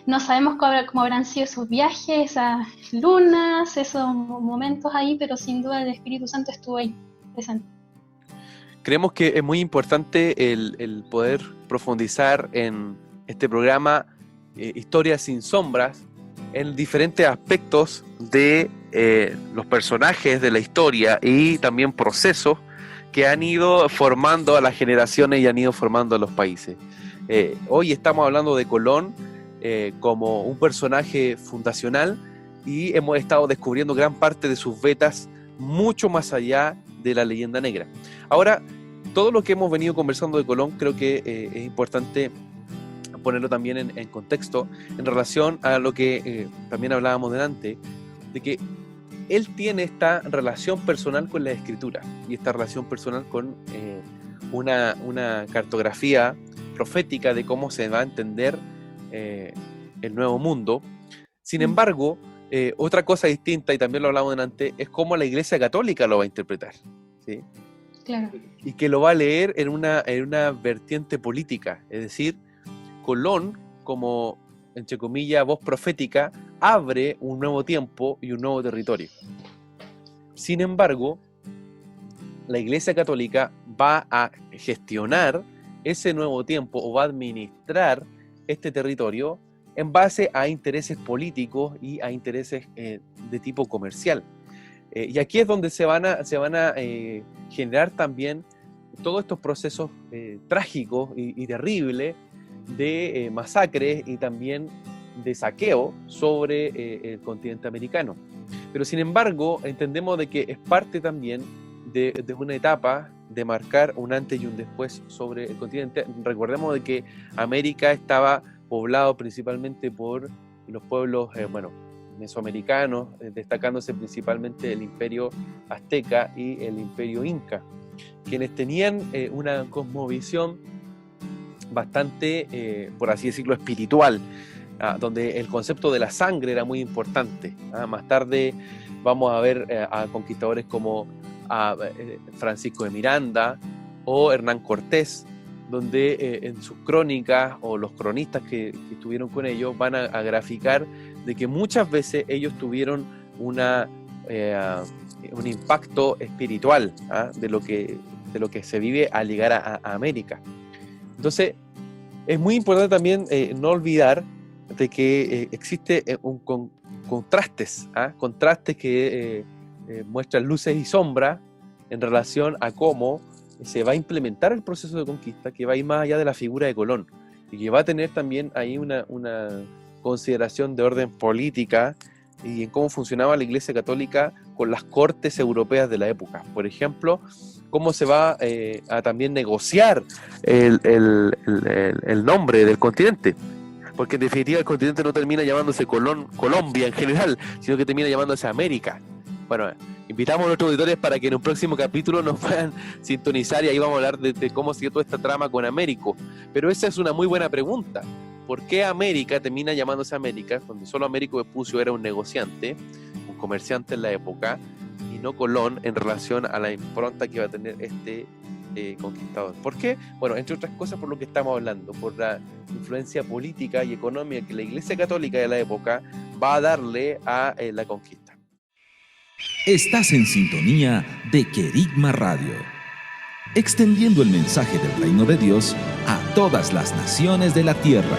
S3: No sabemos cómo habrán sido esos viajes, esas lunas, esos momentos ahí, pero sin duda el Espíritu Santo estuvo ahí presente.
S2: Creemos que es muy importante el poder profundizar en este programa Historias sin sombras, en diferentes aspectos de los personajes de la historia y también procesos que han ido formando a las generaciones y han ido formando a los países. Hoy estamos hablando de Colón como un personaje fundacional y hemos estado descubriendo gran parte de sus vetas mucho más allá de la leyenda negra. Ahora, todo lo que hemos venido conversando de Colón creo que es importante ponerlo también en contexto en relación a lo que también hablábamos delante, de que él tiene esta relación personal con la escritura y esta relación personal con una cartografía profética de cómo se va a entender el nuevo mundo. Sin embargo, otra cosa distinta, y también lo hablamos delante, es cómo la Iglesia Católica lo va a interpretar, ¿sí?
S3: Claro.
S2: Y que lo va a leer en una vertiente política, es decir, Colón, como, entre comillas, voz profética, abre un nuevo tiempo y un nuevo territorio. Sin embargo, la Iglesia Católica va a gestionar ese nuevo tiempo o va a administrar este territorio en base a intereses políticos y a intereses de tipo comercial. Y aquí es donde se van a generar también todos estos procesos trágicos y terribles de masacres y también de saqueo sobre el continente americano. Pero sin embargo, entendemos de que es parte también de una etapa de marcar un antes y un después sobre el continente. Recordemos de que América estaba poblado principalmente por los pueblos mesoamericanos, destacándose principalmente el imperio azteca y el imperio inca, quienes tenían una cosmovisión bastante, por así decirlo, espiritual, donde el concepto de la sangre era muy importante. Más tarde vamos a ver a conquistadores como Francisco de Miranda o Hernán Cortés, donde en sus crónicas o los cronistas que estuvieron con ellos van a graficar de que muchas veces ellos tuvieron un impacto espiritual de lo que se vive al llegar a América. Entonces, es muy importante también no olvidar de que existe contrastes que muestran luces y sombras en relación a cómo se va a implementar el proceso de conquista, que va a ir más allá de la figura de Colón y que va a tener también ahí una consideración de orden política y en cómo funcionaba la Iglesia Católica con las cortes europeas de la época. Por ejemplo, cómo se va a también negociar el nombre del continente, porque en definitiva el continente no termina llamándose Colombia en general, sino que termina llamándose América. Bueno, invitamos a nuestros auditores para que en un próximo capítulo nos puedan sintonizar y ahí vamos a hablar de cómo sigue toda esta trama con Américo. Pero esa es una muy buena pregunta. ¿Por qué América termina llamándose América cuando solo Américo Vespucio era un negociante, un comerciante en la época, y no Colón en relación a la impronta que iba a tener este conquistador? ¿Por qué? Bueno, entre otras cosas por lo que estamos hablando, por la influencia política y económica que la Iglesia Católica de la época va a darle a la conquista.
S1: Estás en sintonía de Querigma Radio, extendiendo el mensaje del reino de Dios a todas las naciones de la tierra.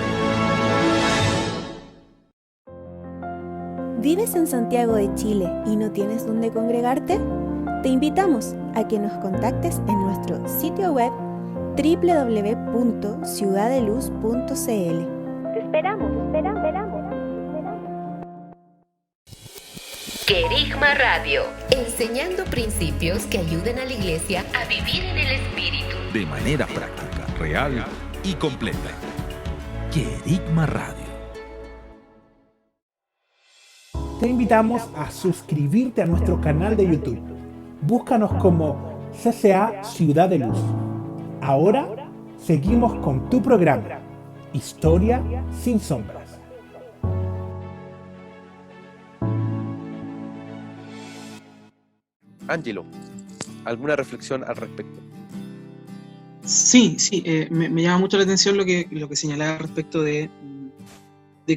S5: ¿Vives en Santiago de Chile y no tienes dónde congregarte? Te invitamos a que nos contactes en nuestro sitio web www.ciudadeluz.cl. Te esperamos.
S6: Querigma Radio, enseñando principios que ayuden a la iglesia a vivir en el Espíritu.
S1: De manera práctica, real y completa. Querigma Radio.
S7: Te invitamos a suscribirte a nuestro canal de YouTube. Búscanos como CCA Ciudad de Luz. Ahora seguimos con tu programa, Historia sin Sombras.
S2: Ángelo, ¿alguna reflexión al respecto?
S4: Sí, me llama mucho la atención lo que señalaba respecto de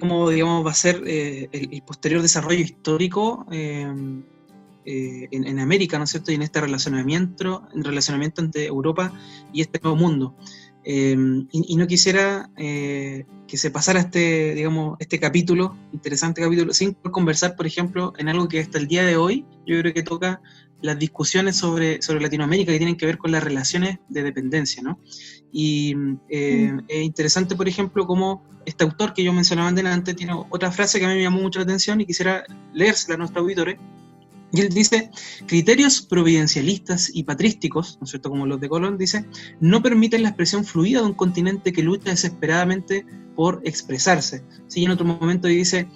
S4: cómo, digamos, va a ser el posterior desarrollo histórico en América, ¿no es cierto? Y en este relacionamiento entre Europa y este nuevo mundo. Y no quisiera que se pasara este capítulo, interesante capítulo, sin conversar, por ejemplo, en algo que hasta el día de hoy yo creo que toca las discusiones sobre Latinoamérica que tienen que ver con las relaciones de dependencia, ¿no? Y es interesante, por ejemplo, cómo este autor que yo mencionaba antes tiene otra frase que a mí me llamó mucho la atención y quisiera leérsela a nuestros auditores. Y él dice: criterios providencialistas y patrísticos, ¿no es cierto?, como los de Colón, dice, no permiten la expresión fluida de un continente que lucha desesperadamente por expresarse. Sí, en otro momento dice: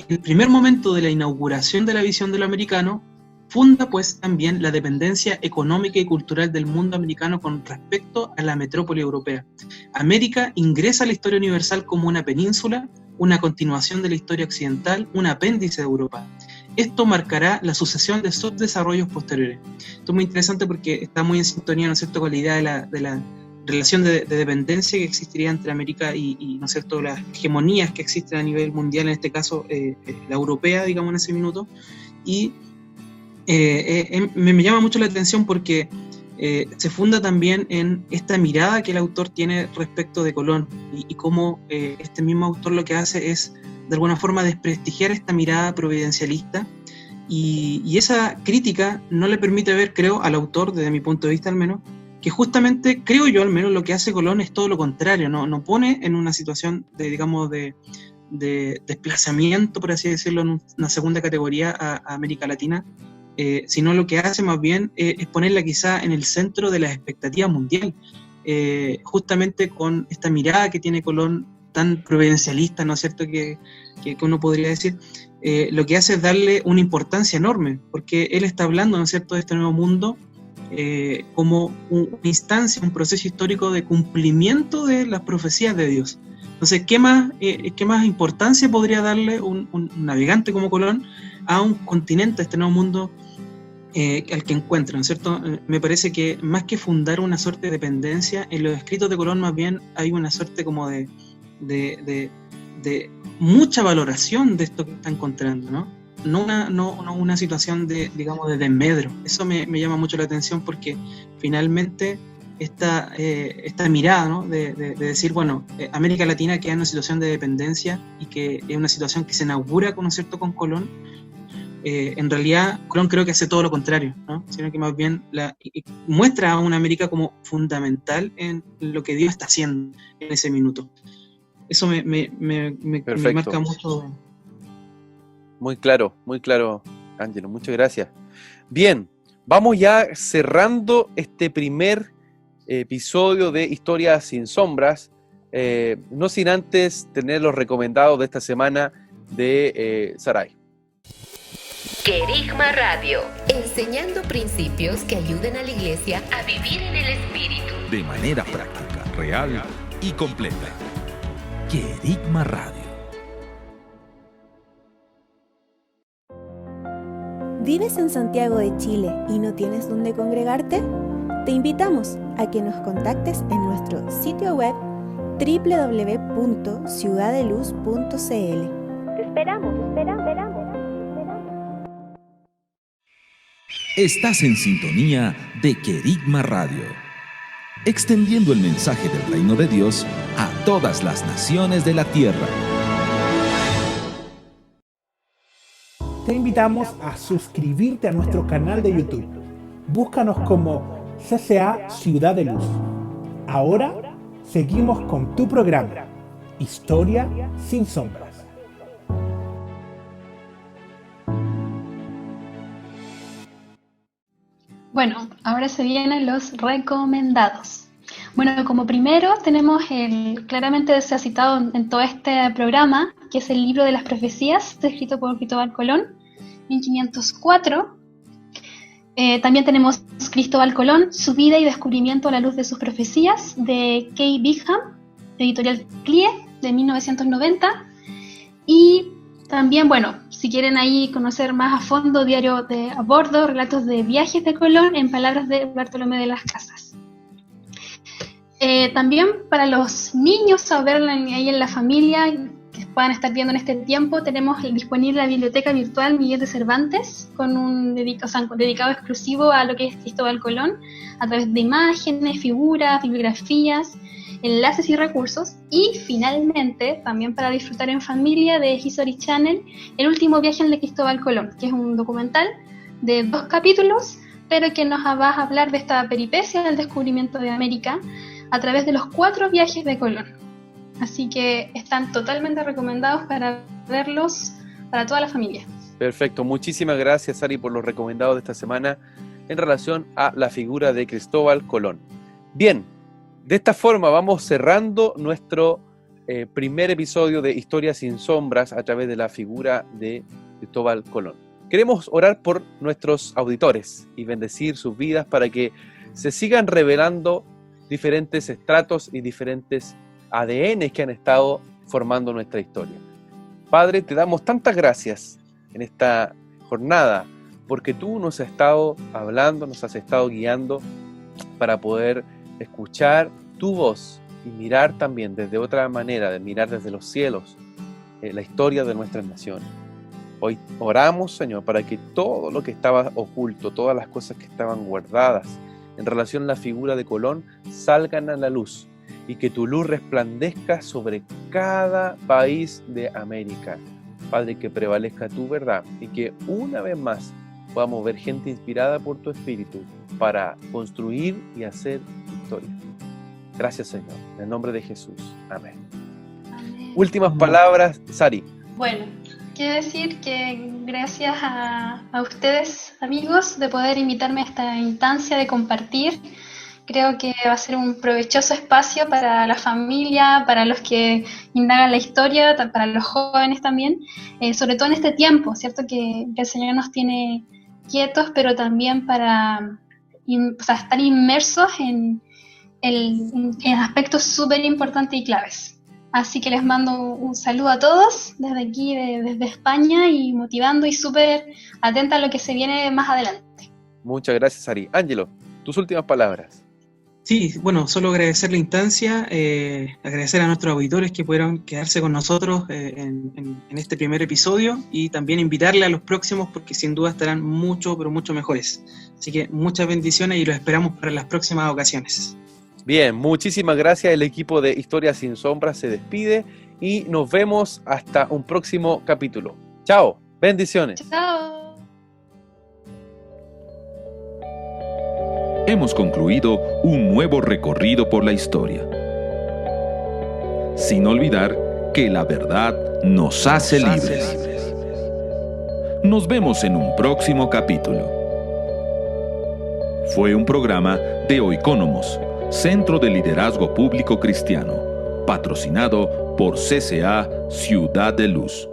S4: el primer momento de la inauguración de la visión de lo americano funda pues también la dependencia económica y cultural del mundo americano con respecto a la metrópoli europea. América ingresa a la historia universal como una península, una continuación de la historia occidental, un apéndice de Europa. Esto marcará la sucesión de subdesarrollos posteriores. Esto es muy interesante porque está muy en sintonía, ¿no es cierto?, con la idea de la relación de dependencia que existiría entre América y ¿no es cierto?, las hegemonías que existen a nivel mundial, en este caso la europea, digamos, en ese minuto. Y me llama mucho la atención porque se funda también en esta mirada que el autor tiene respecto de Colón y cómo este mismo autor lo que hace es de alguna forma desprestigiar esta mirada providencialista y esa crítica no le permite ver, creo, al autor, desde mi punto de vista al menos, que justamente, creo yo al menos, lo que hace Colón es todo lo contrario, no pone en una situación de, digamos, de desplazamiento, por así decirlo, en una segunda categoría a América Latina, sino lo que hace más bien es ponerla quizá en el centro de la expectativa mundial, justamente con esta mirada que tiene Colón tan providencialista, ¿no es cierto?, que uno podría decir, lo que hace es darle una importancia enorme, porque él está hablando, ¿no es cierto?, de este nuevo mundo como una instancia, un proceso histórico de cumplimiento de las profecías de Dios. Entonces, ¿qué más importancia podría darle un navegante como Colón a un continente, a este nuevo mundo al que encuentran, ¿cierto? Me parece que más que fundar una suerte de dependencia, en los escritos de Colón más bien hay una suerte como de mucha valoración de esto que está encontrando, ¿no? No una situación de, digamos, de desmedro. Eso me llama mucho la atención porque finalmente esta mirada, ¿no? de decir, bueno, América Latina queda en una situación de dependencia y que es una situación que se inaugura, ¿no es cierto?, con Colón. En realidad, Colón creo que hace todo lo contrario, ¿no? Sino que más bien muestra a una América como fundamental en lo que Dios está haciendo en ese minuto. Eso me marca mucho.
S2: Muy claro, Ángelo, muchas gracias. Bien, vamos ya cerrando este primer episodio de Historias sin Sombras, no sin antes tener los recomendados de esta semana de Sarai.
S6: Querigma Radio, enseñando principios que ayuden a la iglesia a vivir en el Espíritu.
S1: De manera práctica, real y completa. Querigma Radio.
S5: ¿Vives en Santiago de Chile y no tienes dónde congregarte? Te invitamos a que nos contactes en nuestro sitio web www.ciudadeluz.cl. Te esperamos.
S1: Estás en sintonía de Querigma Radio, extendiendo el mensaje del reino de Dios a todas las naciones de la tierra.
S7: Te invitamos a suscribirte a nuestro canal de YouTube. Búscanos como CCA Ciudad de Luz. Ahora seguimos con tu programa, Historia sin Sombras.
S3: Bueno, ahora se vienen los recomendados. Bueno, como primero tenemos claramente se ha citado en todo este programa, que es el libro de las profecías, escrito por Cristóbal Colón, 1504. También tenemos Cristóbal Colón, su vida y descubrimiento a la luz de sus profecías, de Kay Bingham, editorial CLIE, de 1990. Y también, bueno, si quieren ahí conocer más a fondo, diario de a bordo, relatos de viajes de Colón, en palabras de Bartolomé de las Casas. También para los niños, a ver ahí en la familia, que puedan estar viendo en este tiempo, tenemos disponible la biblioteca virtual Miguel de Cervantes, con un dedicado exclusivo a lo que es Cristóbal Colón, a través de imágenes, figuras, bibliografías, enlaces y recursos. Y finalmente, también para disfrutar en familia, de History Channel, El último viaje de Cristóbal Colón, que es un documental de 2 capítulos, pero que nos va a hablar de esta peripecia del descubrimiento de América a través de los 4 viajes de Colón. Así que están totalmente recomendados para verlos para toda la familia.
S2: Perfecto, muchísimas gracias, Sari, por los recomendados de esta semana en relación a la figura de Cristóbal Colón. Bien, de esta forma vamos cerrando nuestro primer episodio de Historias sin Sombras a través de la figura de Cristóbal Colón. Queremos orar por nuestros auditores y bendecir sus vidas para que se sigan revelando diferentes estratos y diferentes ADNs que han estado formando nuestra historia. Padre, te damos tantas gracias en esta jornada porque tú nos has estado hablando, nos has estado guiando para poder escuchar tu voz y mirar también desde otra manera, de mirar desde los cielos la historia de nuestras naciones. Hoy oramos, Señor, para que todo lo que estaba oculto, todas las cosas que estaban guardadas en relación a la figura de Colón, salgan a la luz y que tu luz resplandezca sobre cada país de América. Padre, que prevalezca tu verdad y que una vez más podamos ver gente inspirada por tu Espíritu para construir y hacer historia. Gracias, Señor. En el nombre de Jesús. Amén.
S3: Amén.
S2: Últimas palabras, Sari.
S3: Bueno, quiero decir que gracias a ustedes, amigos, de poder invitarme a esta instancia de compartir. Creo que va a ser un provechoso espacio para la familia, para los que indagan la historia, para los jóvenes también, sobre todo en este tiempo, ¿cierto? Que el Señor nos tiene quietos, pero también para estar inmersos en aspectos súper importantes y claves. Así que les mando un saludo a todos desde aquí, desde España, y motivando y súper atenta a lo que se viene más adelante.
S2: Muchas gracias, Ari. Ángelo, tus últimas palabras.
S4: Sí, bueno, solo agradecer la instancia, agradecer a nuestros auditores que pudieron quedarse con nosotros en este primer episodio y también invitarle a los próximos porque sin duda estarán mucho, pero mucho mejores. Así que muchas bendiciones y los esperamos para las próximas ocasiones.
S2: Bien, muchísimas gracias. El equipo de Historias sin Sombras se despide y nos vemos hasta un próximo capítulo. Chao, bendiciones.
S3: Chao.
S1: Hemos concluido un nuevo recorrido por la historia. Sin olvidar que la verdad nos hace libres. Nos vemos en un próximo capítulo. Fue un programa de Oikonomos, Centro de Liderazgo Público Cristiano, patrocinado por CCA Ciudad de Luz.